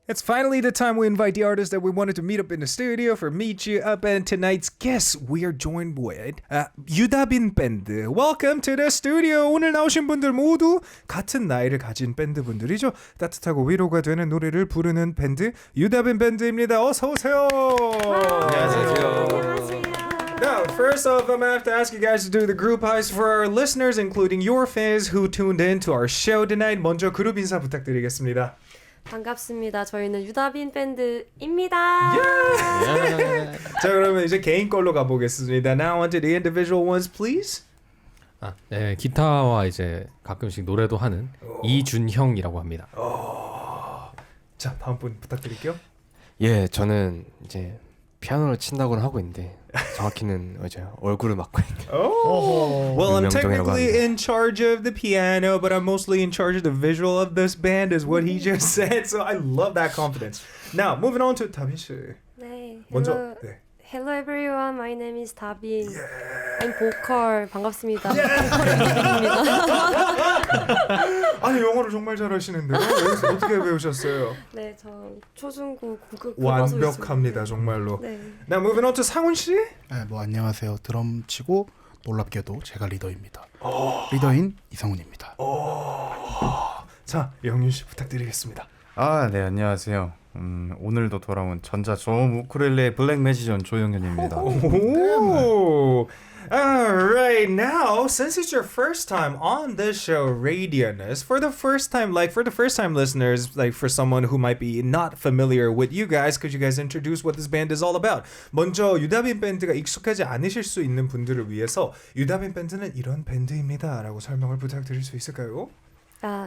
It's finally the time we invite the artists that we wanted to meet up in the studio for Meet You Up, and tonight's guests we are joined with 유다빈밴드. Welcome to the studio. 오늘 나오신 분들 모두 같은 나이를 가진 밴드 분들이죠. 따뜻하고 위로가 되는 노래를 부르는 밴드 유다빈밴드입니다. 어서 오세요. 안녕하세요. Now, first off, I'm going to have to ask you guys to do the group highs for our listeners, including your fans who tuned in to our show tonight. 먼저 그룹 인사 부탁드리겠습니다. 반갑습니다. 저희는 유다빈 밴드입니다. 자, 그러면 이제 개인 걸로 가보겠습니다. Now on to the individual ones, please. 네, 기타와 이제 가끔씩 노래도 하는 이준형이라고 합니다. 자, 다음 분 부탁드릴게요. 예, 저는 이제 피아노를 친다고는 하고 있는데 정확히는 이제 얼굴을 맡고 있는. Well, I'm 유명정이라고 technically 합니다. in charge of the piano, but I'm mostly in charge of the visual of this band, is what he just said. So I love that confidence. Now, moving on to 다빈 씨. 네. 먼저. 네. Hello everyone. My name is 다빈. I'm vocal. 반갑습니다. 아니, 영어를 정말 잘하시는데요. 여기서 어떻게 배우셨어요? 네, 저 초중고 고급 완벽합니다, 정말로. 네. Now, moving on to 상훈 씨. 네, 뭐 안녕하세요. 드럼 치고 놀랍게도 제가 리더입니다. 리더인 이성훈입니다. 자, 영윤 씨 부탁드리겠습니다. 네, 안녕하세요. 오늘도 돌아온 전자저음 우쿨렐레 블랙 매지션 조영현입니다. Oh, all right. Now, since it's your first time on this show, Radio'n Us에, for the first time listeners, like for someone who might be not familiar with you guys, could you guys introduce what this band is all about? 먼저 유다빈 밴드가 익숙하지 않으실 수 있는 분들을 위해서 유다빈 밴드는 이런 밴드입니다라고 설명을 부탁드릴 수 있을까요?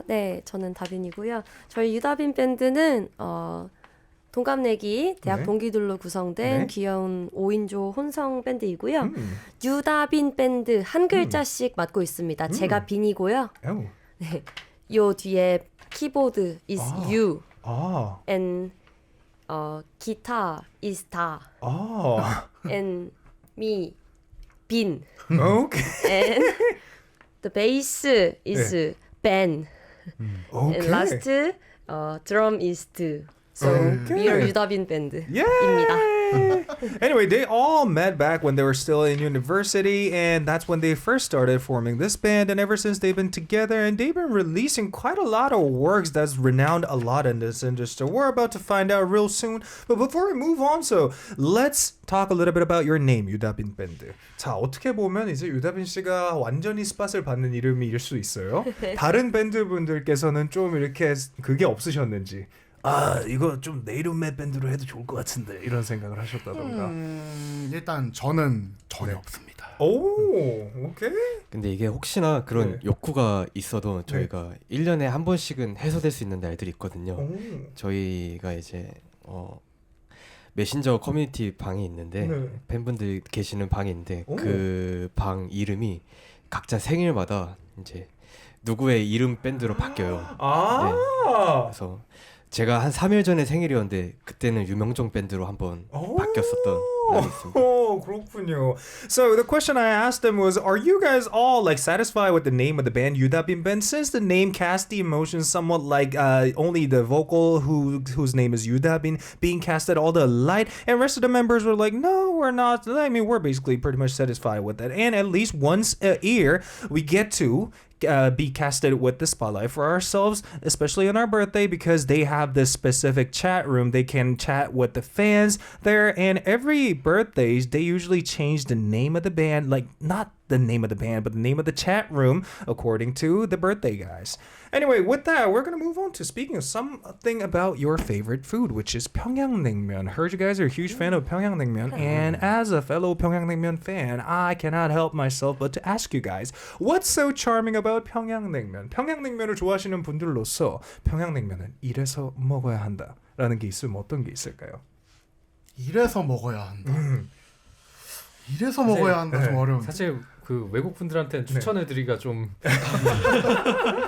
네, 저는 다빈이고요. 저희 유다빈 밴드는 동갑내기 대학 네. 동기들로 구성된 네. 귀여운 5인조 혼성 밴드이고요. 유다빈 밴드 한 글자씩 맡고 있습니다. 제가 빈이고요. Oh. 네, 요 뒤에 키보드 is you and guitar is ta and me 빈 Okay. and the bass is Ben Okay. and last drum is two. So we are 유다빈 밴드입니다. Anyway, they all met back when they were still in university, and that's when they first started forming this band. And ever since, they've been together, and they've been releasing quite a lot of works that's renowned a lot in this industry. We're about to find out real soon. But before we move on, so let's talk a little bit about your name, 유다빈밴드. 자, 어떻게 보면 이제 유다빈 씨가 완전히 스팟을 받는 이름일 수 있어요. 다른 밴드 분들께서는 좀 이렇게 그게 없으셨는지. 이거 좀 내 이름의 밴드로 해도 좋을 것 같은데 이런 생각을 하셨다던가. 일단 저는 전혀 없습니다. 오, 오케이. 근데 이게 혹시나 그런 욕구가 있어도 저희가 1년에 한 번씩은 해소될 수 있는 날들이 있거든요. 저희가 이제 메신저 커뮤니티 방이 있는데 팬분들 계시는 방이 있는데 그 방 이름이 각자 생일마다 이제 누구의 이름 밴드로 바뀌어요. 네. 그래서 제가 한 3일 전에 생일이었는데 그때는 유명종 밴드로 한번 바뀌었었던 날이 있습니다. 그렇군요. So the question I asked them was, are you guys all like satisfied with the name of the band Yudabinband, since the name cast the emotions somewhat like only the vocal whose name is Yudabin being casted all the light, and rest of the members were like, no, we're not. I mean, we're basically pretty much satisfied with that, and at least once a year we get to be casted with the spotlight for ourselves, especially on our birthday, because they have this specific chat room. They can chat with the fans there, and every birthdays they usually change the name of the band, like not the name of the band, but the name of the chat room according to the birthday guys. Anyway, with that, we're gonna move on to speaking of something about your favorite food, which is 평양냉면. Heard you guys are a huge fan of 평양냉면, and as a fellow 평양냉면 fan, I cannot help myself but to ask you guys, what's so charming about 평양냉면? 평양냉면을 좋아하시는 분들로서 평양냉면은 이래서 먹어야 한다라는 게 있으면 어떤 게 있을까요? 이래서 먹어야 한다. 이래서 먹어야 한다. 좀 어려운. 사실 그 외국 분들한테는 추천해드리기가 좀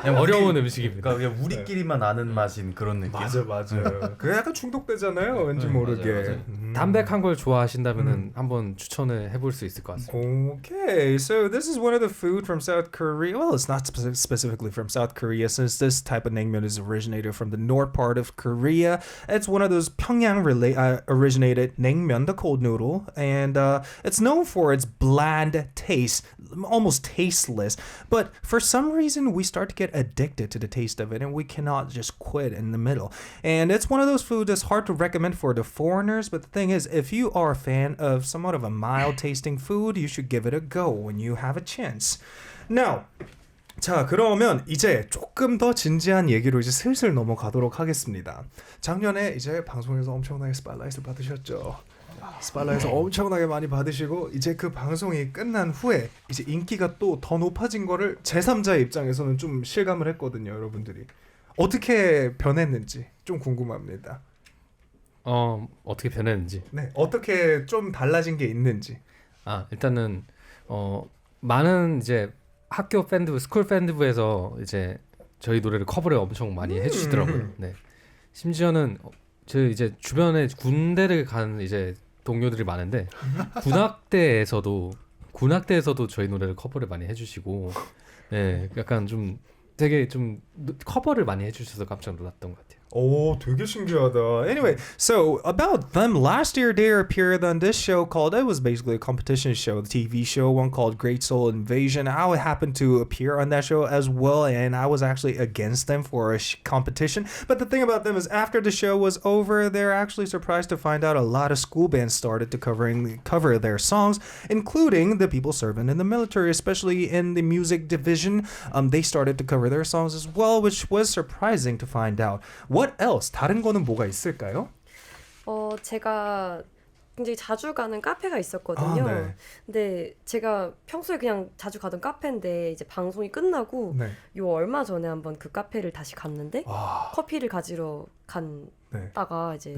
그냥 어려운 음식입니다. 그러니까 그냥 우리끼리만 아는 맛인 그런 느낌. 맞아요. 그 약간 중독되잖아요. 왠지 모르게. 맞아요. 담백한 걸 좋아하신다면은 한번 추천을 해볼 수 있을 것 같습니다. Okay, so this is one of the food from South Korea. Well, it's not specifically from South Korea since this type of naengmyeon is originated from the north part of Korea. It's one of those Pyongyang originated naengmyeon, the cold noodle, and it's known for its bland taste, almost tasteless. But for some reason, we start to get addicted to the taste of it, and we cannot just quit in the middle. And it's one of those foods that's hard to recommend for the foreigners, but the thing is, if you are a fan of somewhat of a mild tasting food, you should give it a go when you have a chance. Now, 자, 그러면 이제 조금 더 진지한 얘기로 이제 슬슬 넘어가도록 하겠습니다. 작년에 이제 방송에서 엄청나게 스팟라이트를 받으셨죠. 스팟라이트 엄청나게 많이 받으시고 이제 그 방송이 끝난 후에 이제 인기가 또 더 높아진 거를 제3자의 입장에서는 좀 실감을 했거든요, 여러분들이. 어떻게 변했는지 좀 궁금합니다. 어떻게 변했는지. 네, 어떻게 좀 달라진 게 있는지. 일단은 많은 이제 학교 밴드, 스쿨 밴드부에서 이제 저희 노래를 커버를 엄청 많이 해주시더라고요. 네, 심지어는 저 이제 주변에 군대를 간 이제 동료들이 많은데 군악대에서도 저희 노래를 커버를 많이 해주시고, 네, 약간 좀 되게 좀 커버를 많이 해주셔서 깜짝 놀랐던 것 같아요. 오, 되게 신기하다. Anyway, so about them, last year they appeared on this show called, it was basically a competition show, the TV show, one called Great Soul Invasion. I happened to appear on that show as well, and I was actually against them for a competition. But the thing about them is after the show was over, they're actually surprised to find out a lot of school bands started to cover their songs, including the people serving in the military, especially in the music division. They started to cover their songs as well, which was surprising to find out. What else? 다른 거는 뭐가 있을까요? 제가 굉장히 자주 가는 카페가 있었거든요. 네. 근데 제가 평소에 그냥 자주 가던 카페인데 이제 방송이 끝나고 네. 요 얼마 전에 한번 그 카페를 다시 갔는데 커피를 가지러 갔다가 이제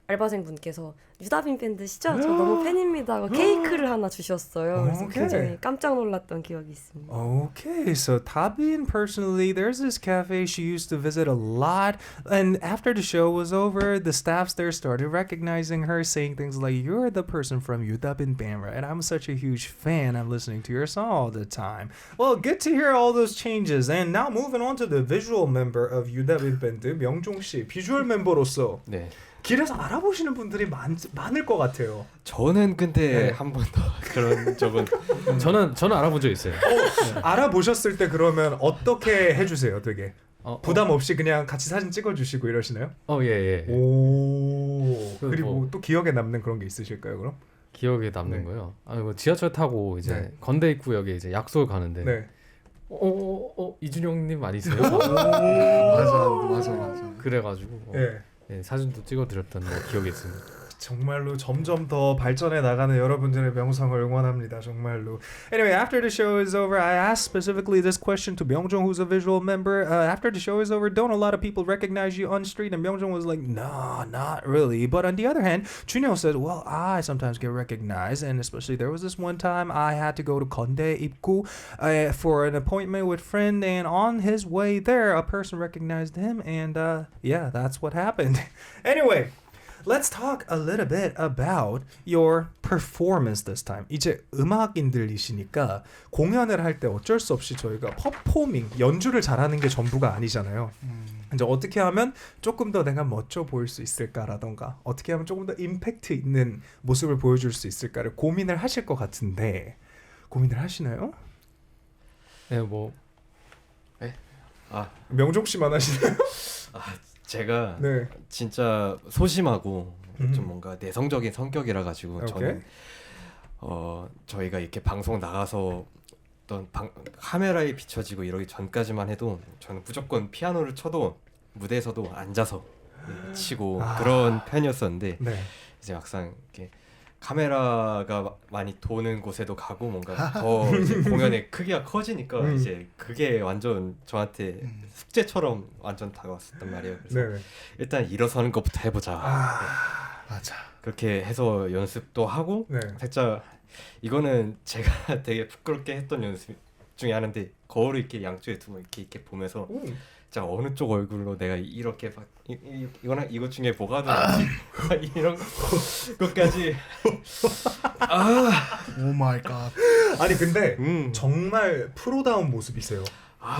알바생 분께서 유다빈밴드시죠? 저 너무 팬입니다 하고 케이크를 하나 주셨어요. 그래서 굉장히 깜짝 놀랐던 기억이 있습니다. Okay, so Tabin personally, there's this cafe she used to visit a lot, and after the show was over, the staffs there started recognizing her, saying things like, "You're the person from Yudabinband, right? I'm such a huge fan. I'm listening to your song all the time." Well, good to hear all those changes. And now moving on to the visual member of Yudabinband, 명종 씨, 비주얼 멤버로서. 네. 길에서 알아보시는 분들이 많을 것 같아요. 저는 근데 한 번도 그런 적은 저는 알아본 적 있어요. 알아보셨을 때 그러면 어떻게 해주세요? 되게 부담 없이 그냥 같이 사진 찍어주시고 이러시나요? 예. 오. 그리고 또 기억에 남는 그런 게 있으실까요? 그럼? 기억에 남는 거요. 지하철 타고 이제 건대 입구역에 이제 약속을 가는데. 네. 이준영님 아니세요? 맞아. 그래가지고. 네, 사진도 찍어드렸던 기억이 있습니다. 정말로 점점 더 발전해 나가는 여러분들의 명성을 응원합니다. 정말로. Anyway, after the show is over, I asked specifically this question to Myungjong, who's a visual member. After the show is over, don't a lot of people recognize you on the street? And Myungjong was like, no, not really. But on the other hand, Junyo said, well, I sometimes get recognized. And especially there was this one time I had to go to Kondae Ipgu for an appointment with a friend. And on his way there, a person recognized him. And yeah, that's what happened. Anyway. Let's talk a little bit about your performance this time. 이제 음악인들이시니까 공연을 할 때 어쩔 수 없이 저희가 퍼포밍, 연주를 잘하는 게 전부가 아니잖아요. 이제 어떻게 하면 조금 더 내가 멋져 보일 수 있을까라던가 어떻게 하면 조금 더 임팩트 있는 모습을 보여줄 수 있을까를 고민을 하실 것 같은데 고민을 하시나요? 네, 뭐 명종 씨만 하시나요? 제가 진짜 소심하고 좀 뭔가 내성적인 성격이라 가지고 저는 저희가 이렇게 방송 나가서 어떤 카메라에 비춰지고 이러기 전까지만 해도 저는 무조건 피아노를 쳐도 무대에서도 앉아서 치고 그런 편이었었는데 이제 막상 이렇게 카메라가 많이 도는 곳에도 가고 뭔가 더 이제 공연의 크기가 커지니까 이제 그게 완전 저한테 숙제처럼 완전 다가왔었단 말이에요. 그래서 일단 일어서는 것부터 해보자. 맞아. 그렇게 해서 연습도 하고 살짝 이거는 제가 되게 부끄럽게 했던 연습 중에 하나인데 거울을 이렇게 양쪽에 두고 이렇게 보면서 자 어느 쪽 얼굴로 내가 이렇게 막 이거나 이것 중에 뭐가 나지 이런 것까지 오 마이 갓. 아니 근데 정말 프로다운 모습이세요.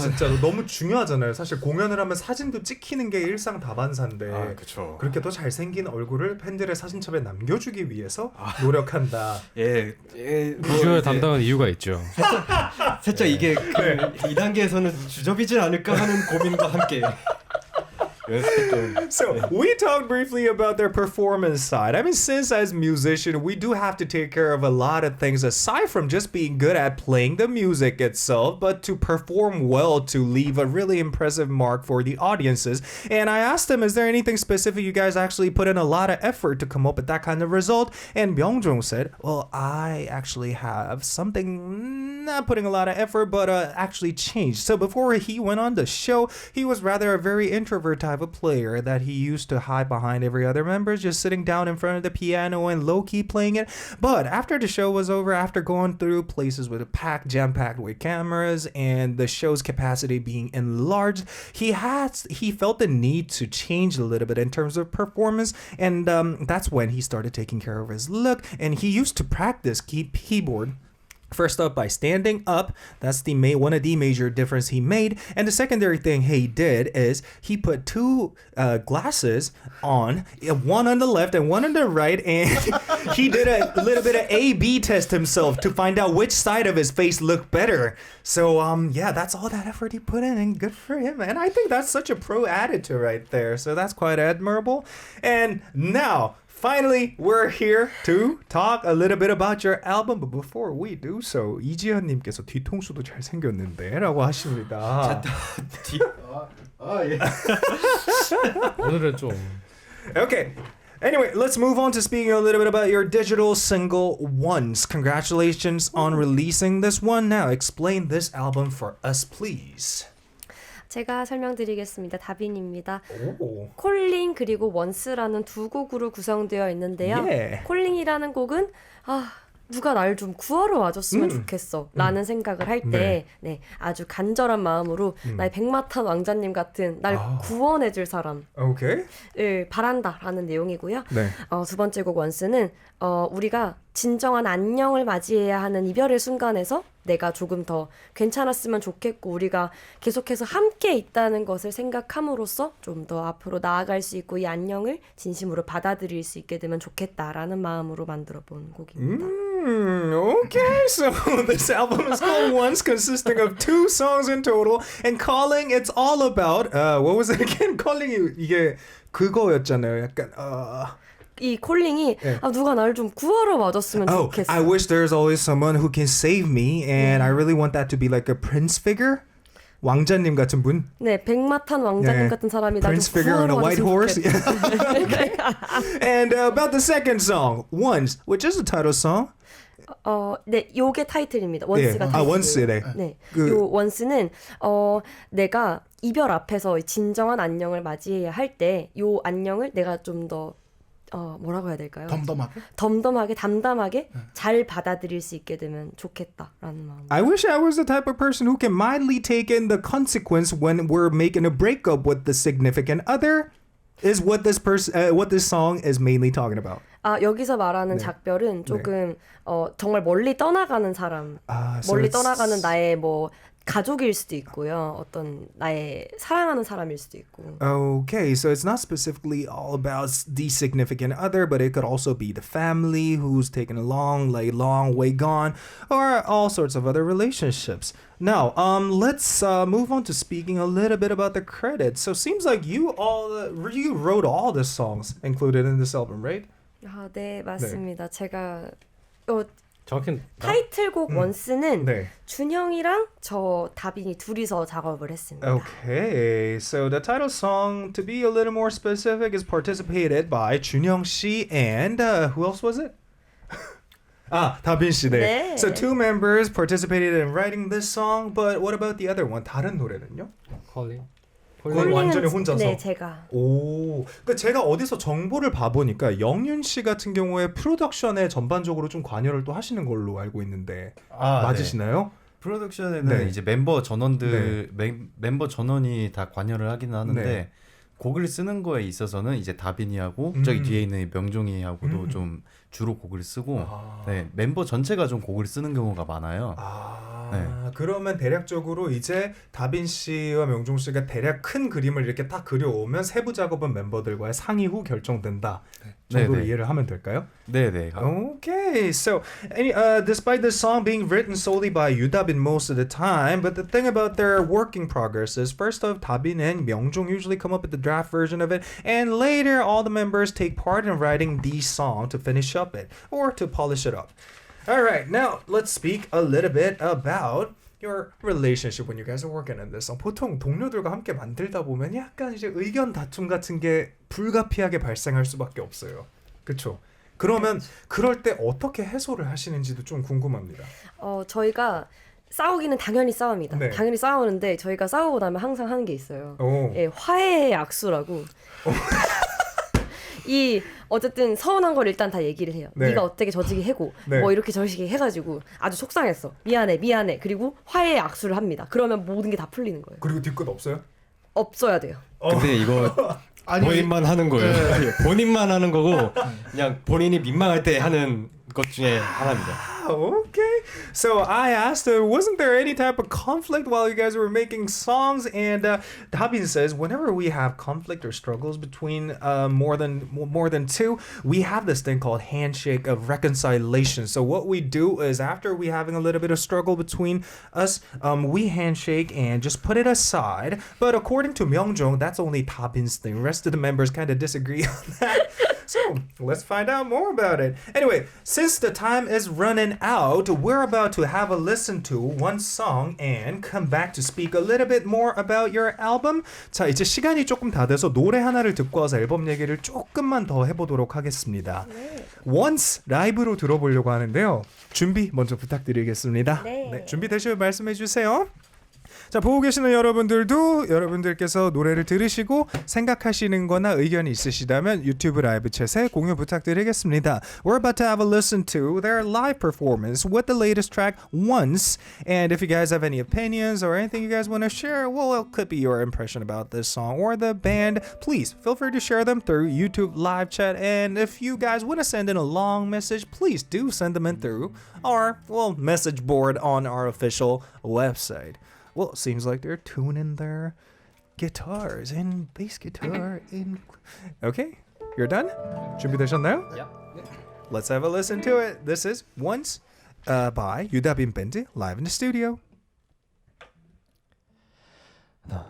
진짜로 너무 중요하잖아요. 사실 공연을 하면 사진도 찍히는 게 일상다반사인데 그렇게 더 잘생긴 얼굴을 팬들의 사진첩에 남겨주기 위해서 노력한다. 비주얼 담당한 이유가 있죠. 살짝 이게 그 2단계에서는 주접이지 않을까 하는 고민과 함께. So we talked briefly about their performance side. I mean, since as musicians, we do have to take care of a lot of things aside from just being good at playing the music itself, but to perform well to leave a really impressive mark for the audiences. And I asked them, is there anything specific you guys actually put in a lot of effort to come up with that kind of result? And Byung-jung said, well, I actually have something, not putting a lot of effort, but actually changed. So before he went on the show, he was rather a very introvert type of player that he used to hide behind every other member, just sitting down in front of the piano and low-key playing it. But after the show was over, after going through places with jam-packed with cameras and the show's capacity being enlarged, he felt the need to change a little bit in terms of performance, and that's when he started taking care of his look. And he used to practice keyboard. First up, by standing up. That's one of the major difference he made. And the secondary thing he did is he put two glasses on, one on the left and one on the right, and he did a little bit of A/B test himself to find out which side of his face looked better. So yeah, that's all that effort he put in, and good for him. And I think that's such a pro attitude right there. So that's quite admirable. And now, finally, we're here to talk a little bit about your album. But before we do so, 이지현님께서 뒤통수도 잘생겼는데 라고 하십니다. 예. 오늘은 좀 Okay. Anyway, let's move on to speaking a little bit about your digital single, Once. Congratulations on releasing this one. Now, explain this album for us, please. 제가 설명드리겠습니다. 다빈입니다. 오. 콜링 그리고 원스라는 두 곡으로 구성되어 있는데요. 콜링이라는 곡은 누가 날 좀 구하러 와줬으면 좋겠어 라는 생각을 할 때 아주 간절한 마음으로 나의 백마탄 왕자님 같은 날 구원해줄 사람을 바란다라는 내용이고요. 두 번째 곡 원스는 우리가 진정한 안녕을 맞이해야 하는 이별의 순간에서 내가 조금 더 괜찮았으면 좋겠고 우리가 계속해서 함께 있다는 것을 생각함으로써 좀 더 앞으로 나아갈 수 있고 이 안녕을 진심으로 받아들일 수 있게 되면 좋겠다라는 마음으로 만들어 본 곡입니다. Okay, so this album is called Once, consisting of 2 songs in total, and Calling, it's all about, what was it again? Calling이 이게 그거였잖아요. 약간, 이 콜링이 누가 나를 좀 구하러 와줬으면 좋겠어. I wish there's always someone who can save me, and I really want that to be like a prince figure. 왕자님 같은 분. 네, 백마탄 왕자님 같은 사람이 나를 Prince figure on a white horse. And about the second song, Once, which is the title song. 네, 요게 타이틀입니다. 원스가 타이틀. 원스네. 네, 요 원스는 내가 이별 앞에서 진정한 안녕을 맞이해야 할 때 요 안녕을 내가 좀 더 뭐라고 해야 될까요? 덤덤하게 담담하게 잘 받아들일 수 있게 되면 좋겠다라는 마음. I wish I was the type of person who can mildly take in the consequence when we're making a breakup with the significant other. Is what this song is mainly talking about. 여기서 말하는 작별은 조금 정말 멀리 떠나가는 사람, 멀리 떠나가는 나의 뭐 가족일 수도 있고요. 어떤 나의 사랑하는 사람일 수도 있고. Okay, so it's not specifically all about the significant other, but it could also be the family who's taken a long way gone, or all sorts of other relationships. Now, let's move on to speaking a little bit about the credits. So, seems like you wrote all the songs included in this album, right? 네, 맞습니다. 제가 정확히 타이틀곡 원스는 준형이랑 저 다빈이 둘이서 작업을 했습니다. Okay, so the title song, to be a little more specific, is participated by 준형 씨 and who else was it? 다빈 씨. 네. So 2 members participated in writing this song, but what about the other one? 다른 노래는요? 콜링은 완전히 혼자서. 네, 제가. 그러니까 제가 어디서 정보를 봐보니까 영윤 씨 같은 경우에 프로덕션에 전반적으로 좀 관여를 또 하시는 걸로 알고 있는데 맞으시나요? 프로덕션에는 네. 이제 멤버 전원들 멤버 전원이 다 관여를 하기는 하는데 네. 곡을 쓰는 거에 있어서는 이제 다빈이하고 저기 뒤에 있는 명종이하고도 좀 주로 곡을 쓰고 네, 멤버 전체가 좀 곡을 쓰는 경우가 많아요. 네. 그러면 대략적으로 이제 다빈 씨와 명종 씨가 대략 큰 그림을 이렇게 딱 그려오면 세부 작업은 멤버들과의 상의 후 결정된다 정도로 네네. 이해를 하면 될까요? 네네. Okay, so despite this song being written solely by Yudabin most of the time, but the thing about their working progress is first off, Dabin and Myeongjong usually come up with the draft version of it, and later all the members take part in writing the song to finish up it or to polish it up. All right, now let's speak a little bit about your relationship when you guys are working on this song. 보통 동료들과 함께 만들다 보면 약간 이제 의견 다툼 같은 게 불가피하게 발생할 수밖에 없어요. 그렇죠? 그러면 그럴 때 어떻게 해소를 하시는지도 좀 궁금합니다. 저희가 싸우기는 당연히 싸웁니다. 네. 당연히 싸우는데 저희가 싸우고 나면 항상 하는 게 있어요. 오. 예, 화해의 악수라고. 이 어쨌든 서운한 걸 일단 다 얘기를 해요. 네. 네가 어떻게 저지기 해고 네. 뭐 이렇게 저렇게 해가지고 아주 속상했어. 미안해. 그리고 화해의 악수를 합니다. 그러면 모든 게 다 풀리는 거예요. 그리고 뒤끝 없어요? 없어야 돼요. 근데 이거 본인만 하는 거예요. 본인만 하는 거고 그냥 본인이 민망할 때 하는 것 중에 하나입니다. Okay. So I asked, wasn't there any type of conflict while you guys were making songs? And Dabin says, whenever we have conflict or struggles between more than two, we have this thing called handshake of reconciliation. So what we do is after we having a little bit of struggle between us, we handshake and just put it aside. But according to Myeongjong, that's only Dabin's thing. The rest of the members kind of disagree on that. So let's find out more about it. Anyway, since the time is running out, we're about to have a listen to one song and come back to speak a little bit more about your album. 자, 이제 시간이 조금 다 돼서 노래 하나를 듣고 와서 앨범 얘기를 조금만 더 해보도록 하겠습니다. Once 라이브로 들어보려고 하는데요. 준비 먼저 부탁드리겠습니다. 네. 준비되시면 말씀해 주세요. 자, 보고 계시는 여러분들도 여러분들께서 노래를 들으시고 생각하시는 거나 의견이 있으시다면 유튜브 라이브 챗에 공유 부탁드리겠습니다. We're about to have a listen to their live performance with the latest track, Once. And if you guys have any opinions or anything you guys want to share, well, it could be your impression about this song or the band, please feel free to share them through YouTube live chat. And if you guys want to send in a long message, please do send them in through our, message board on our official website. Well, it seems like they're tuning their guitars and bass guitar in. Okay, you're done? 준비되셨나요? Yeah. Let's have a listen to it. This is Once by Yudabinband live in the studio. 하나,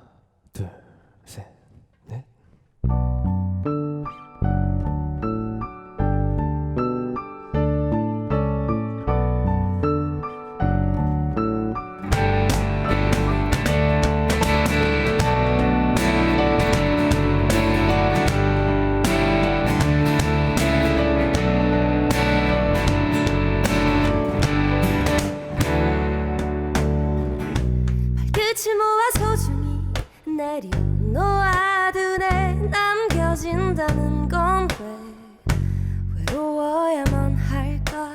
둘, 셋, 넷. 끝을 모아 소중히 내려놓아두네. 남겨진다는 건 왜 외로워야만 할까.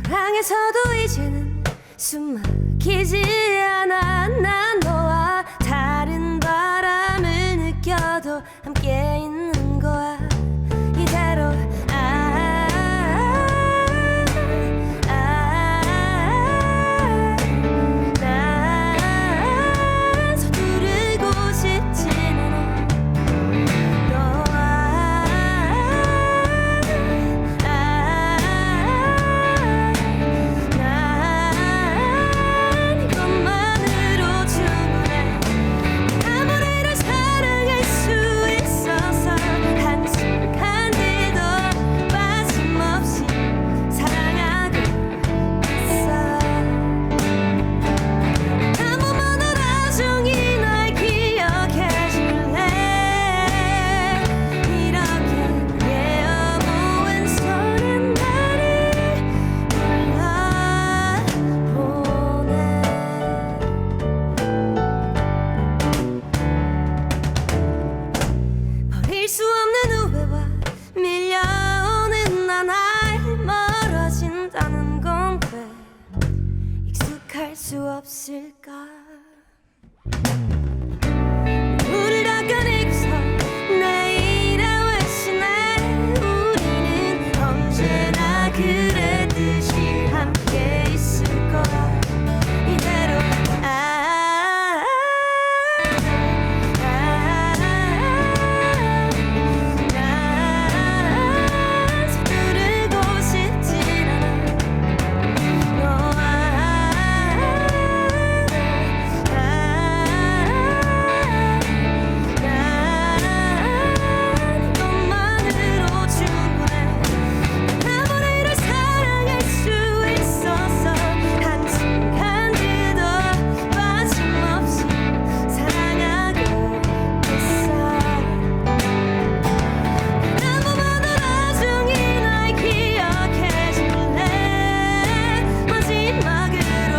벼랑에서도 이제는 숨 막히지 않아. 난 너와 다른 바람을 느껴도 함께 있는 거야. 이대로 없을까 우리 닦아내고서 내일에 외치네 우리는 언제나 그랬듯이 함께 있을 거야 이대로 서두르고 싶진 않아 이것만으로 충분해 아무리를 사랑할 수 있어서 한순간도 빠짐없이 사랑하고 있어 한 번만 더 나중에 날 기억해줄래 마지막으로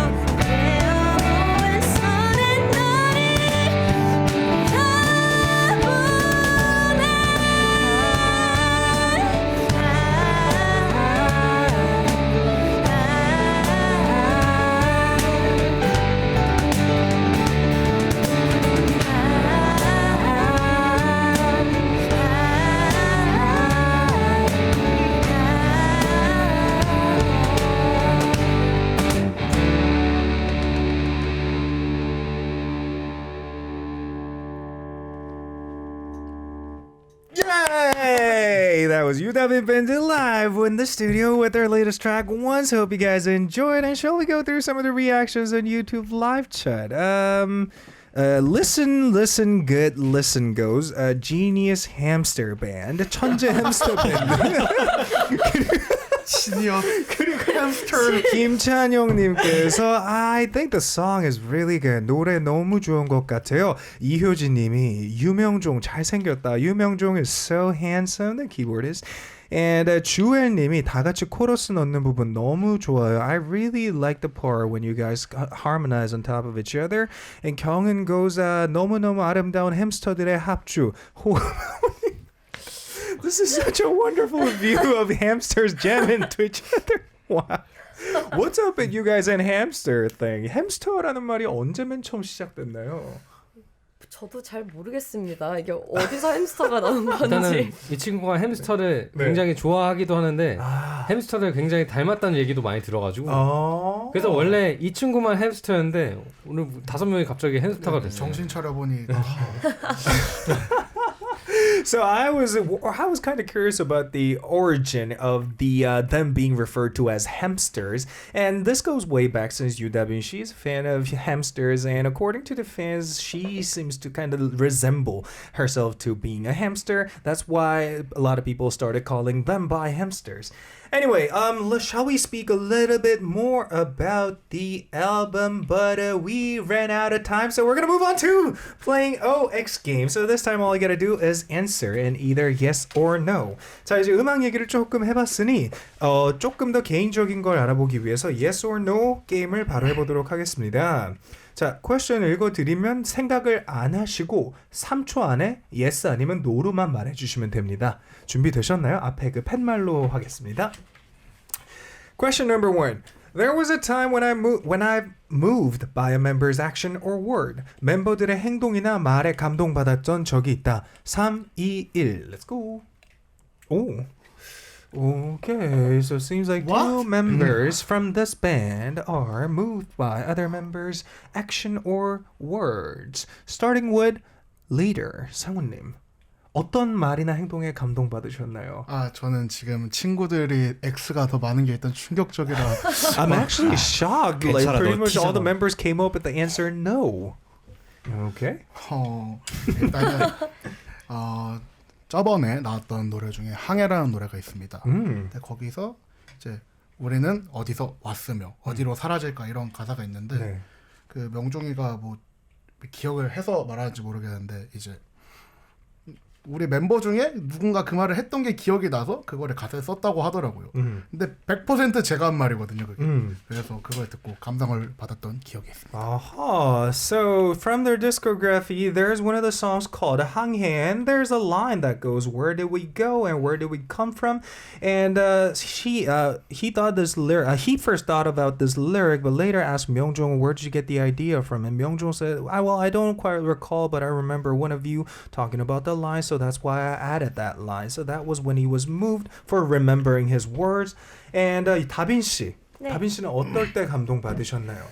내어놓은 손에 너를 Yay! That was Yudabinband live in the studio with their latest track Once. Hope you guys enjoyed. And shall we go through some of the reactions on YouTube live chat? Listen good, listen goes. Genius Hamster Band, 천재 Hamster Band. 그리고 김찬용님께서 I think the song is really good. 노래 너무 좋은 것 같아요. 이효진님이 유명종 잘생겼다. 유명종 is so handsome. The keyboardist. And 주엘님이 다 같이 코러스 넣는 부분 너무 좋아요. I really like the part when you guys harmonize on top of each other. And 경은 goes 너무너무 아름다운 햄스터들의 합주. This is such a wonderful view of hamsters jamming to each other. Wow. What's up with you guys and hamster thing? 햄스터라는 말이 언제 맨 처음 시작됐나요? 저도 잘 모르겠습니다. 이게 어디서 햄스터가 나온 건지. 일단은 이 친구가 햄스터를 굉장히 좋아하기도 하는데 햄스터를 굉장히 닮았다는 얘기도 많이 들어가지고 그래서 원래 이 친구만 햄스터였는데 오늘 5명이 갑자기 햄스터가 됐어요. 정신 차려보니 So I was kind of curious about the origin of the them being referred to as hamsters, and this goes way back since Yudabin. She's a fan of hamsters, and according to the fans, she seems to kind of resemble herself to being a hamster. That's why a lot of people started calling them by hamsters. Anyway, shall we speak a little bit more about the album? But we ran out of time, so we're gonna move on to playing OX game. So this time all I gotta do is answer in either yes or no. 자, 이제 음악 얘기를 조금 해봤으니 조금 더 개인적인 걸 알아보기 위해서 yes or no 게임을 바로 해보도록 하겠습니다. 자, 퀘션 읽어드리면 생각을 안 하시고 3초 안에 yes 아니면 no로만 말해주시면 됩니다. 준비되셨나요? 앞에 그 팻말로 하겠습니다. Question number 1. There was a time when I moved by a member's action or word. 멤버들의 행동이나 말에 감동받았던 적이 있다. 3, 2, 1. Let's go. 오. Okay, so it seems like two members from this band are moved by other members' action or words. Starting with leader, 상훈님. 어떤 말이나 행동에 감동받으셨나요? 저는 지금 친구들이 X가 더 많은 게 일단 충격적이라 I'm actually shocked. Like pretty much all the members came up with the answer no. Okay. 일단은 저번에 나왔던 노래 중에 항해라는 노래가 있습니다. 근데 거기서 이제 우리는 어디서 왔으며 어디로 사라질까 이런 가사가 있는데 그 명종이가 뭐 기억을 해서 말하는지 모르겠는데 이제 우리 멤버 중에 누군가 그 말을 했던 게 기억이 나서 그거를 가사에 썼다고 하더라고요. 근데 100% 제가 한 말이거든요. 그게. 그래서 그걸 듣고 감동을 받았던 기억이 있습니다. Aha. So from their discography, there's one of the songs called 항해, and there's a line that goes, "Where did we go and where did we come from?" And he thought this lyric. He first thought about this lyric, but later asked Myeongjong, "Where did you get the idea from?" And Myeongjong said, "Well, I don't quite recall, but I remember one of you talking about the line, so that's why I added that line." So that was when he was moved for remembering his words. And 다빈 씨, 네. 다빈 씨는 어떨 때 감동 받으셨나요?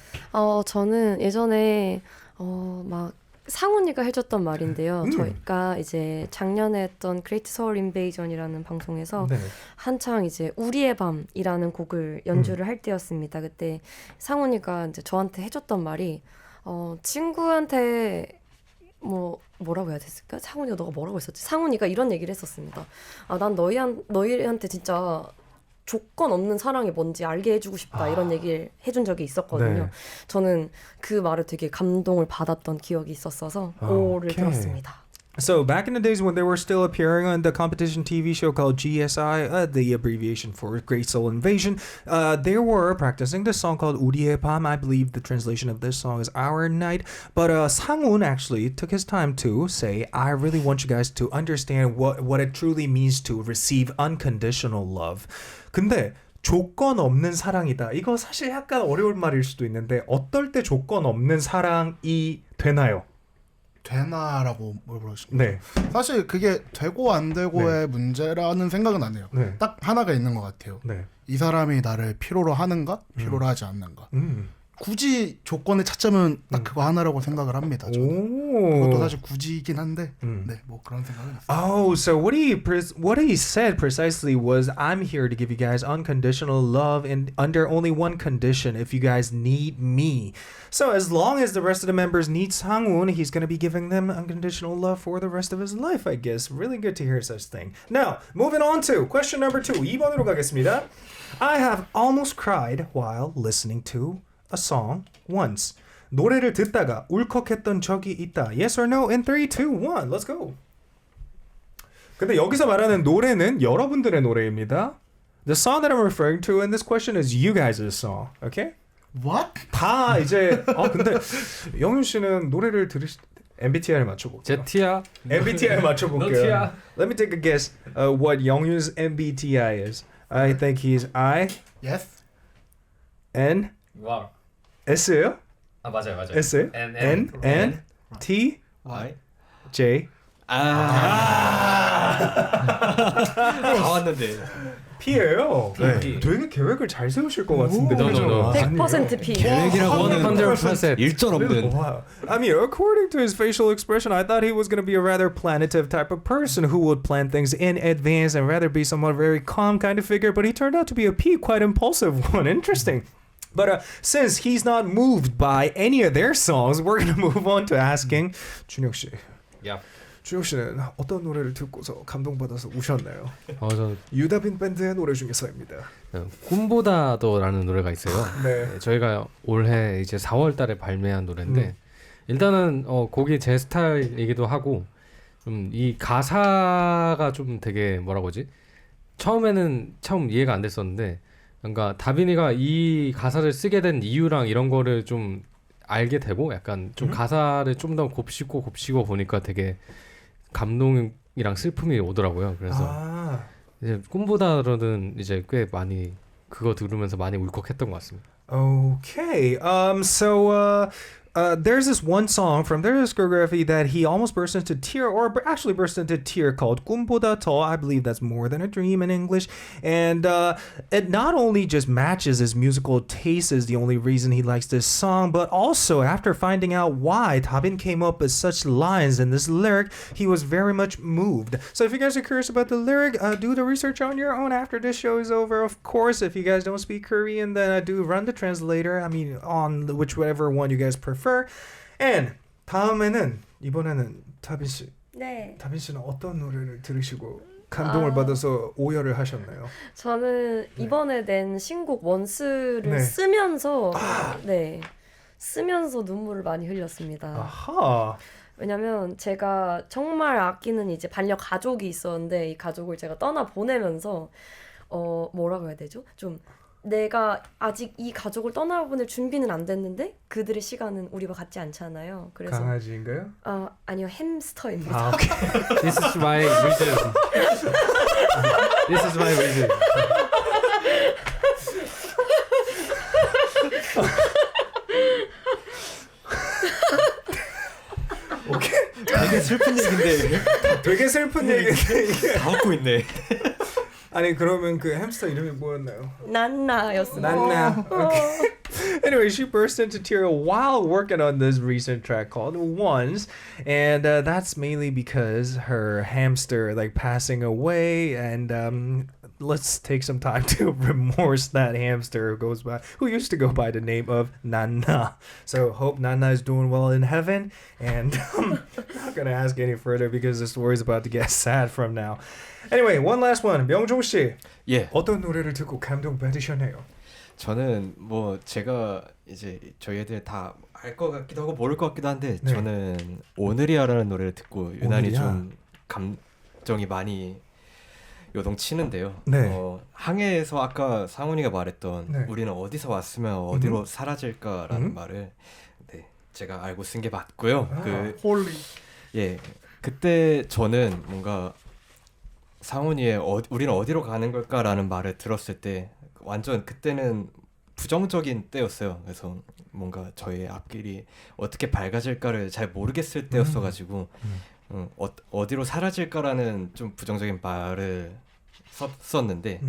저는 예전에 막 상훈이가 해줬던 말인데요. 저희가 이제 작년에 했던 그레이트 서울 인베이전이라는 방송에서 네. 한창 이제 우리의 밤이라는 곡을 연주를 할 때였습니다. 그때 상훈이가 이제 저한테 해줬던 말이 친구한테 뭐라고 해야 됐을까? 상훈이가 너가 뭐라고 했었지? 상훈이가 이런 얘기를 했었습니다. 난 너희한테 진짜 조건 없는 사랑이 뭔지 알게 해주고 싶다 이런 얘기를 해준 적이 있었거든요. 네. 저는 그 말을 되게 감동을 받았던 기억이 있었어서 오를 들었습니다. So back in the days when they were still appearing on the competition TV show called GSI, the abbreviation for Great Soul Invasion, they were practicing this song called 우리의 밤. I believe the translation of this song is Our Night. But Sang-un actually took his time to say, I really want you guys to understand what it truly means to receive unconditional love. 근데 조건 없는 사랑이다. 이거 사실 약간 어려운 말일 수도 있는데 어떨 때 조건 없는 사랑이 되나요? 되나라고 물어보십니다. 네. 사실 그게 되고 안 되고의 문제라는 생각은 안 해요. 네. 딱 하나가 있는 것 같아요. 네. 이 사람이 나를 필요로 하는가, 필요로 하지 않는가. 굳이 조건을 찾자면 딱 그거 하나라고 생각을 합니다. 저는. 그것도 사실 굳이이긴 한데, 네, 뭐 그런 생각은 있어요. Oh, so what he said precisely was, I'm here to give you guys unconditional love and under only one condition, if you guys need me. So as long as the rest of the members need Sang-un, he's going to be giving them unconditional love for the rest of his life, I guess. Really good to hear such thing. Now, moving on to question number 2. 2번으로 가겠습니다. I have almost cried while listening to a song once. 노래를 듣다가 울컥했던 적이 있다. Yes or no in 3, 2, 1. Let's go. 근데 여기서 말하는 노래는 여러분들의 노래입니다. The song that I'm referring to in this question is you guys' song. Okay? What? 다 이제 근데 영윤 씨는 노래를 MBTI를 맞춰볼게요. 제 T야. MBTI 맞춰볼게요. 너 T야. Let me take a guess what 영윤's MBTI is. I think he's I, Yes? N, 와. S예요? 맞아요. S예요? N, T, Y. J. 다 왔는데. P예요. 네. 되게 계획을 잘 세우실 것 같은데. No, no, no. 100% P. 계획이라고는 100%. 일절 없는. Wow. I mean, according to his facial expression, I thought he was going to be a rather planative type of person who would plan things in advance and rather be somewhat very calm kind of figure, but he turned out to be a P, quite impulsive one. Interesting. But since he's not moved by any of their songs, we're going to move on to asking 준혁 씨. 야. 준혁 씨는 어떤 노래를 듣고서 감동받아서 우셨나요? 저 유다빈 밴드의 노래 중에서입니다. 꿈보다더라는 노래가 있어요. 네. 저희가 올해 이제 4월달에 발매한 노래인데 일단은 곡이 제 스타일이기도 하고 좀 이 가사가 좀 되게 뭐라고 하지? 처음 이해가 안 됐었는데 그러니까 다빈이가 이 가사를 쓰게 된 이유랑 이런 거를 좀 알게 되고 약간 좀 가사를 좀 더 곱씹고 보니까 되게 감동이랑 슬픔이 오더라고요. 그래서 이제 꿈보다는 이제 꽤 많이 그거 들으면서 많이 울컥했던 것 같습니다. Okay. There's this one song from their discography that he almost burst into tear, or actually burst into tear, called 꿈보다 더. I believe that's more than a dream in English. And it not only just matches his musical taste is the only reason he likes this song, but also after finding out why Tabin came up with such lines in this lyric, he was very much moved. So if you guys are curious about the lyric, do the research on your own after this show is over. Of course, if you guys don't speak Korean, then do run the translator. I mean, on whichever one you guys prefer. And 이번에는 다빈 씨. 네. 다빈 씨는 어떤 노래를 들으시고 감동을 받아서 오열을 하셨나요? 저는 이번에 낸 신곡 원스를 네. 쓰면서 쓰면서 눈물을 많이 흘렸습니다. 아하. 왜냐면 제가 정말 아끼는 이제 반려 가족이 있었는데 이 가족을 제가 떠나 보내면서 뭐라고 해야 되죠? 좀 내가 아직 이 가족을 떠나보낼 준비는 안 됐는데 그들의 시간은 우리와 같지 않잖아요. 그래서 강아지인가요? 아니요 햄스터입니다. 아, 오케이. This is my reason. This is my reason. 되게 슬픈 얘긴데 되게 슬픈 얘기인데 이게. 다 웃고 있네. 아니 그러면 그 햄스터 이름이 뭐였나요? 난나였습니다. Nanna. Okay. Anyway, she burst into tears while working on this recent track called Ones, and that's mainly because her hamster like passing away, and let's take some time to remorse that hamster who used to go by the name of Nanna. So hope Nanna is doing well in heaven, and I'm not gonna ask any further because the story is about to get sad from now. Anyway, one last one. 명종 씨. 예. 어떤 노래를 듣고 감동 받으셨나요? 저는 뭐 제가 이제 저희 애들 다 알 것 같기도 하고 모를 것 같기도 한데 네. 저는 오늘이야라는 노래를 듣고 유난히 오늘이야? 좀 감정이 많이 요동치는데요. 네. 항해에서 아까 상훈이가 말했던 네. 우리는 어디서 왔으면 어디로 사라질까라는 말을 네, 제가 알고 쓴 게 맞고요. 홀리. 예, 그때 저는 뭔가 상훈이의 우리는 어디로 가는 걸까라는 말을 들었을 때 완전 그때는 부정적인 때였어요. 그래서 뭔가 저의 앞길이 어떻게 밝아질까를 잘 모르겠을 때였어가지고 어디로 사라질까라는 좀 부정적인 말을 썼는데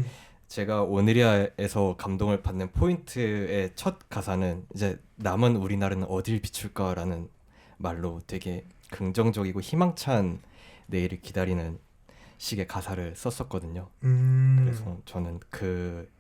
제가 오늘이야에서 감동을 받는 포인트의 첫 가사는 이제 남은 우리나라는 어딜 비출까라는 말로 되게 긍정적이고 희망찬 내일을 기다리는 식의 가사를 썼었거든요. 그래서 저는 그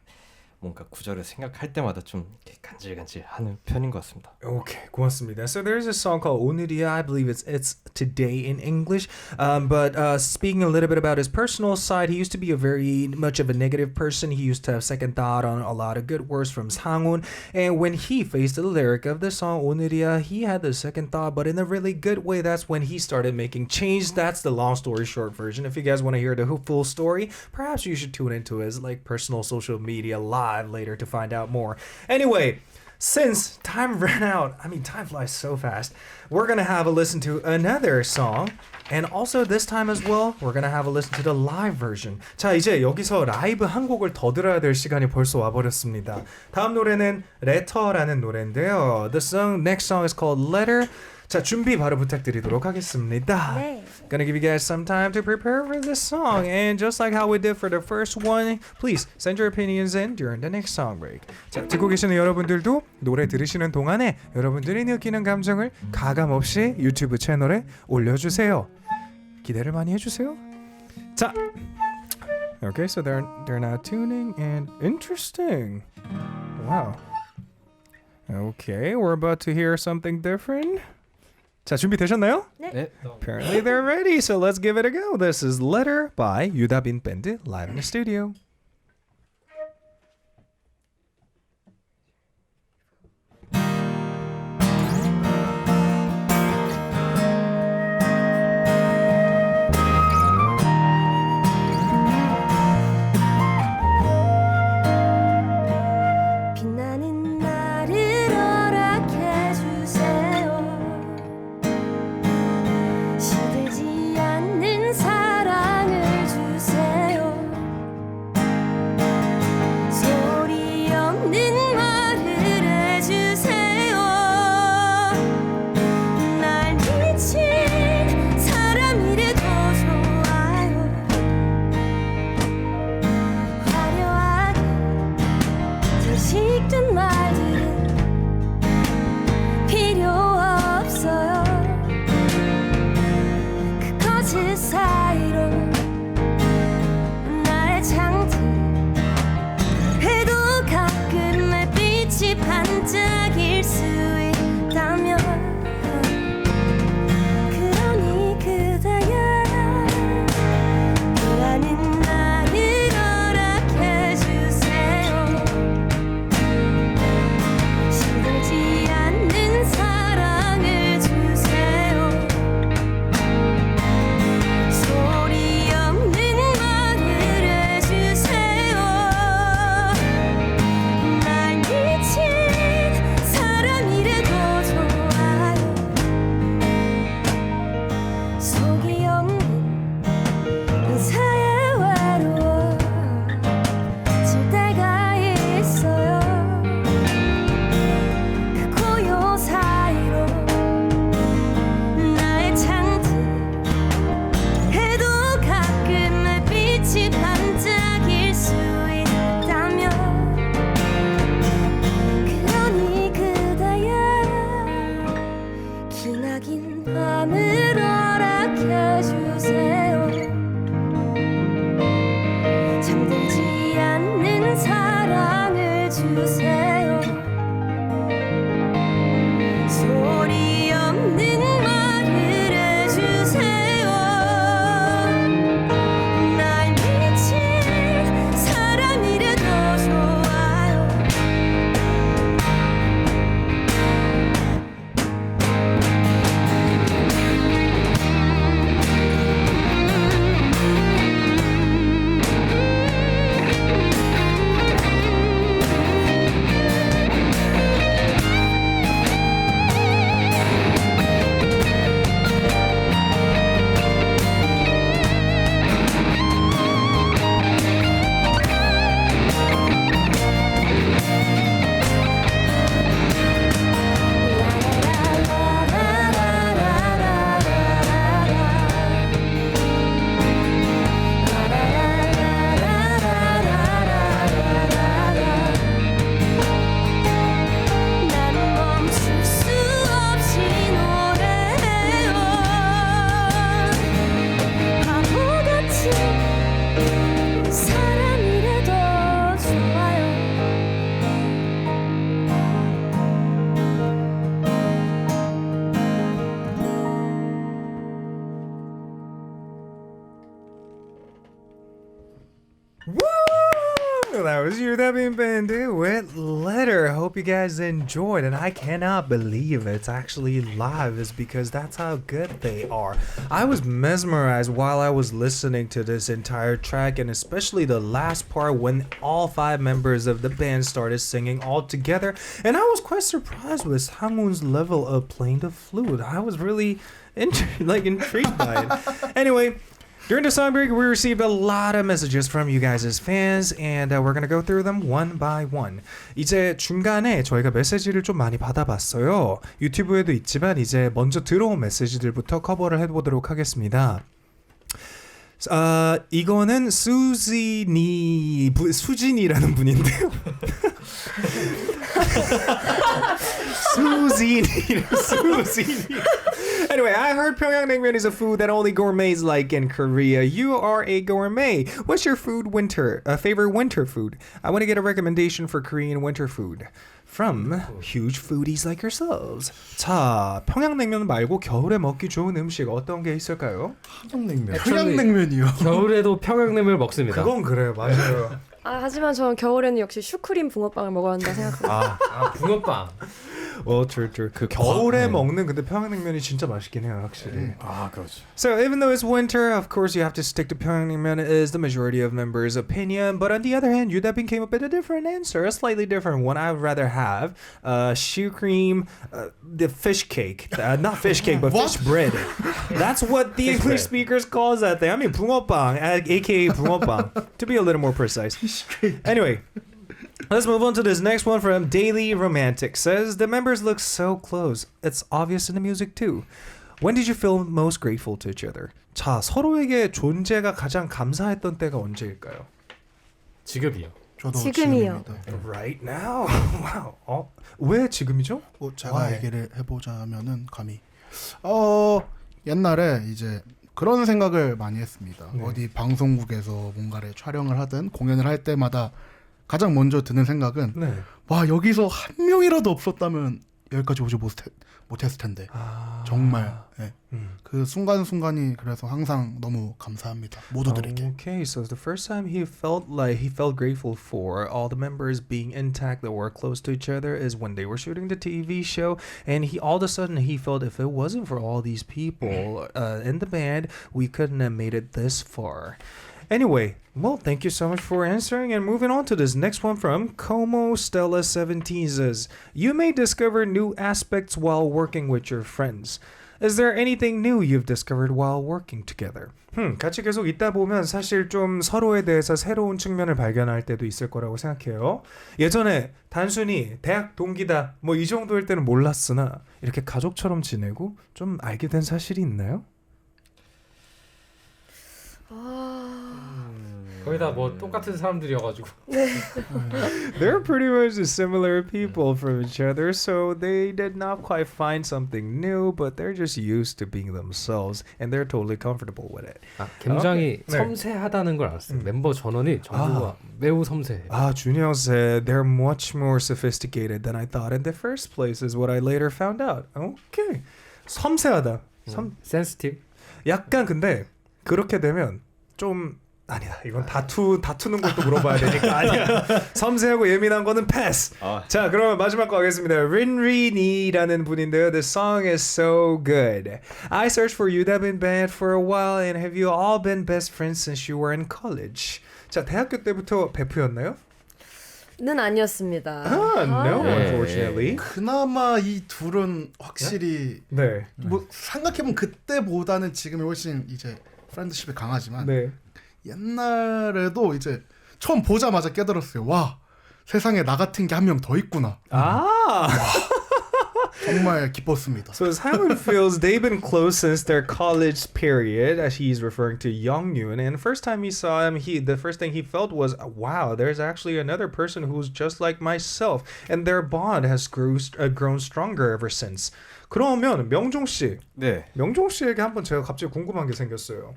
뭔가 구절을 생각할 때마다 좀 간질간질하는 편인 것 같습니다. Okay, 고맙습니다. So there's a song called 오늘이야. I believe it's today in English. But speaking a little bit about his personal side, he used to be a very much of a negative person. He used to have second thought on a lot of good words from Sangun. And when he faced the lyric of the song 오늘이야, he had the second thought, but in a really good way. That's when he started making change. That's the long story short version. If you guys want to hear the full story, perhaps you should tune into his like personal social media live later to find out more. Anyway, since time ran out, I mean time flies so fast, we're gonna have a listen to another song, and also this time as well we're gonna have a listen to the live version. 자, 이제 여기서 라이브 한 곡을 더 들어야 될 시간이 벌써 와버렸습니다. 다음 노래는 Letter라는 노래인데요. The next song is called Letter. 자, 준비 바로 부탁드리도록 하겠습니다. 네. Gonna give you guys some time to prepare for this song, and just like how we did for the first one, please send your opinions in during the next song break. 자, 듣고 계시는 여러분들도 노래 들으시는 동안에 여러분들이 느끼는 감정을 가감없이 유튜브 채널에 올려주세요. 기대를 많이 해주세요. 자, okay, so they're now tuning, and interesting. Wow. Okay, we're about to hear something different. 자, 준비되셨나요? 네. Apparently they're ready, so let's give it a go. This is Letter by Yudabinband live in the studio. 빛나는 나를 허락해 주세요. 시들지 않는 사랑을 주세요. 소리 없는 말을 해주세요. 날 미친 사람이래도 좋아요. 화려하게 식든 말들은 필요 없어요. 그 거짓 사이로 나의 장치해도 가끔 내 빛이 반짝일 수 있다면 그러니 그대야 빛나는 나를 허락해 주세요. 시들지 않는 사랑을 주세요. That was Yudabinband with Letter. Hope you guys enjoyed, and I cannot believe it's actually live, is because that's how good they are. I was mesmerized while I was listening to this entire track, and especially the last part when all 5 members of the band started singing all together, and I was quite surprised with Hangwon's level of playing the flute. I was really intrigued by it. Anyway, during the song break, we received a lot of messages from you guys as fans, and we're gonna go through them one by one. 이제 중간에 저희가 메시지를 좀 많이 받아봤어요. 유튜브에도 있지만 이제 먼저 들어온 메시지들부터 커버를 해보도록 하겠습니다. 이거는 수진이라는 분인데요. 수진이. Anyway, I heard 평양냉면 is a food that only gourmets like in Korea. You are a gourmet. What's your favorite winter food? I want to get a recommendation for Korean winter food from huge foodies like yourselves. 자, 평양냉면 말고 겨울에 먹기 좋은 음식 어떤 게 있을까요? 평양냉면이요. 겨울에도 평양냉면을 먹습니다. 그건 그래요, 맞아요. 하지만 저는 겨울에는 역시 슈크림 붕어빵을 먹어야 한다 생각합니다. 붕어빵. true. 그 겨울에 먹는 근데 평양냉면이 진짜 맛있긴 해요, 확실히. 그렇죠. So even though it's winter, of course you have to stick to 평양냉면 is the majority of members' opinion. But on the other hand, Yudabin came up with a different answer, a slightly different one. I would rather have shoe cream, the fish cake, not fish cake, but fish bread. That's what the English speakers calls that thing. I mean 붕어빵, aka 붕어빵, to be a little more precise. Anyway. Let's move on to this next one from Daily Romantic. Says, the members look so close. It's obvious in the music too. When did you feel most grateful to each other? 자, 서로에게 존재가 가장 감사했던 때가 언제일까요? 지금이요. 저도 지금이요. Right now? Wow. 왜 지금이죠? 제가 얘기를 해보자면은 감히 옛날에 이제 그런 생각을 많이 했습니다. 네. 어디 방송국에서 뭔가를 촬영을 하든 공연을 할 때마다 가장 먼저 드는 생각은 와 여기서 한 명이라도 없었다면 여기까지 오지 못했을 텐데 정말 그 순간순간이 그래서 항상 너무 감사합니다 모두들에게. Okay, so the first time he felt grateful for all the members being intact that were close to each other is when they were shooting the TV show, and all of a sudden he felt if it wasn't for all these people in the band, we couldn't have made it this far. Anyway, well, thank you so much for answering, and moving on to this next one from Como Stella 17 says, you may discover new aspects while working with your friends. Is there anything new you've discovered while working together? 같이 계속 있다 보면 사실 좀 서로에 대해서 새로운 측면을 발견할 때도 있을 거라고 생각해요. 예전에 단순히 대학 동기다 뭐 이 정도일 때는 몰랐으나 이렇게 가족처럼 지내고 좀 알게 된 사실이 있나요? 거의 다 뭐 똑같은 사람들이어가지고. They're pretty much similar people from each other, so they did not quite find something new, but they're just used to being themselves, and they're totally comfortable with it. 굉장히 섬세하다는 걸 알았어요. 멤버 전원이 전부가 매우 섬세해요. Junyoung said they're much more sophisticated than I thought in the first place, is what I later found out. Okay. 섬세하다. sensitive. 약간 근데 그렇게 되면 좀 아니다. 이건 다투는 것도 물어봐야 되니까 아니야. 섬세하고 예민한 거는 패스. 자, 그러면 마지막 거 하겠습니다. 린린이라는 분인데요. The song is so good. I searched for Yudabinband for a while, and have you all been best friends since you were in college? 자, 대학교 때부터 베프였나요? 는 아니었습니다. No, unfortunately. 그나마 이 둘은 확실히 뭐 생각해보면 그때보다는 지금이 훨씬 이제 프렌드십이 강하지만 옛날에도 이제 처음 보자마자 깨달았어요. 와, 세상에 나 같은 게 한 명 더 있구나. 정말 기뻤습니다. So Simon feels they've been close since their college period, as he's referring to Youngyoon. And the first time he saw him, the first thing he felt was, wow, there's actually another person who's just like myself. And their bond has grown stronger ever since. 그러면 명종 씨, 명종 씨에게 한번 제가 갑자기 궁금한 게 생겼어요.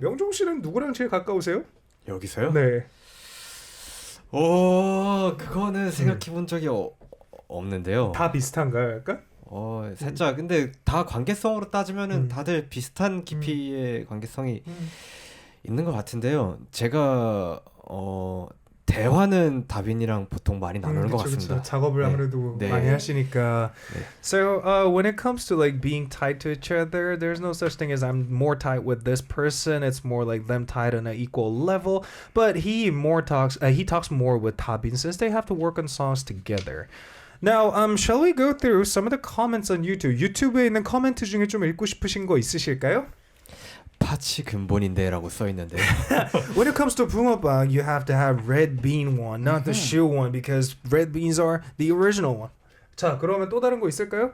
명종 씨는 누구랑 제일 가까우세요? 여기서요? 네. 그거는 생각해본 적이 없는데요. 다 비슷한가요, 약간? 살짝 근데 다 관계성으로 따지면은 다들 비슷한 깊이의 관계성이 있는 것 같은데요. 제가 대화는 다빈이랑 보통 많이 나누는 것 같습니다. 작업을 아무래도 많이 하시니까. So when it comes to like being tied to each other, there's no such thing as I'm more tight with this person. It's more like them tied on an equal level. But he talks more with Tabin since they have to work on songs together. Now, shall we go through some of the comments on YouTube? YouTube에 있는 코멘트 중에 좀 읽고 싶으신 거 있으실까요? 파치 근본인데라고 써 있는데. When it comes to 붕어빵, you have to have red bean one, not the shoe one, because red beans are the original one. 자, 그러면 또 다른 거 있을까요?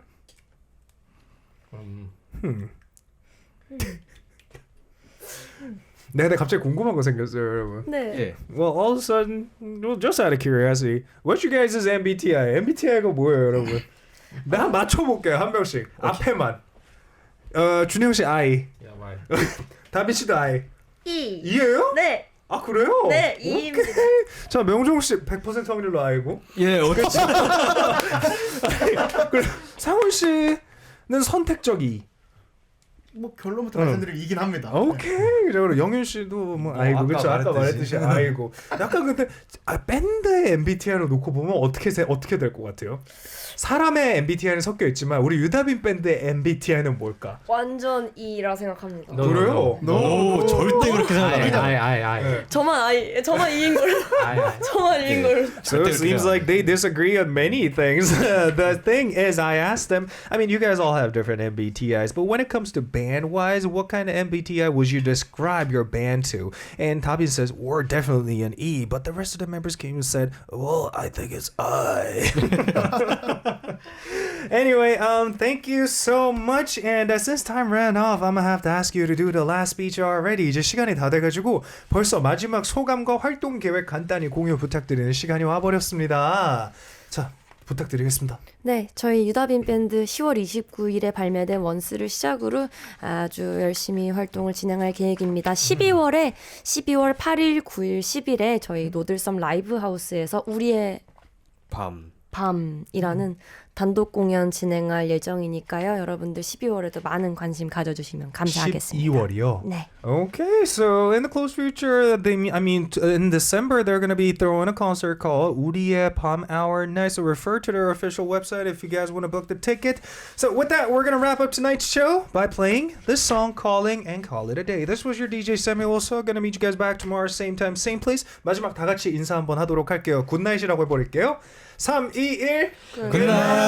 네, 갑자기 궁금한 거 생겼어요, 여러분. 네. Well, all of a sudden, well, just out of curiosity, what's your guys' MBTI? MBTI가 뭐예요, 여러분? 나 맞춰볼게요, 한 명씩. 앞에만. 준영 씨 I. 다빈 씨도 I. E예요? 네. 아 그래요? 네, E입니다. 자, 명종 씨 100% 확률로 I고. 예, 어떻게? 상훈 씨는 선택적 E. 뭐 결론부터 말씀드리면 이긴 합니다. 오케이. 그리고 영윤 씨도 뭐 I고 그렇죠. 아까 말했듯이 I고. 약간 근데 밴드의 MBTI로 놓고 보면 어떻게 될 것 같아요? 사람의 MBTI는 섞여 있지만 우리 유다빈 밴드의 MBTI는 뭘까? 완전 E라 생각합니다. 그래요? 절대 그렇게 생각 안 해요. 아이. 저만 E인 걸로. 저만 E인 걸로. So it seems like they disagree on many things. The thing is, I asked them, I mean, you guys all have different MBTIs, but when it comes to band-wise, what kind of MBTI would you describe your band to? And Tabin says, we're definitely an E, but the rest of the members came and said, well, I think it's I. Anyway, thank you so much. And since time ran off, I'm gonna have to ask you to do the last speech already. 이제 시간이 다 돼가지고 벌써 마지막 소감과 활동 계획 간단히 공유 부탁드리는 시간이 와버렸습니다. 자, 부탁드리겠습니다. 네, 저희 유다빈 밴드 10월 29일에 발매된 원스를 시작으로 아주 열심히 활동을 진행할 계획입니다. 12월 8일, 9일, 10일에 저희 노들섬 라이브 하우스에서 우리의 밤이라는 단독 공연 진행할 예정이니까요. 여러분들 12월에도 많은 관심 가져주시면 감사하겠습니다. 12월이요? 네. Okay, so in the close future, in December, they're going to be throwing a concert called 우리의 밤 Hour Night. So refer to their official website if you guys want to book the ticket. So with that, we're going to wrap up tonight's show by playing this song, Calling, and call it a day. This was your DJ Samuel. So going to meet you guys back tomorrow, same time, same place. 마지막 다 같이 인사 한번 하도록 할게요. 굿나잇이라고 해버릴게요. 3, 2, 1. 굿나잇.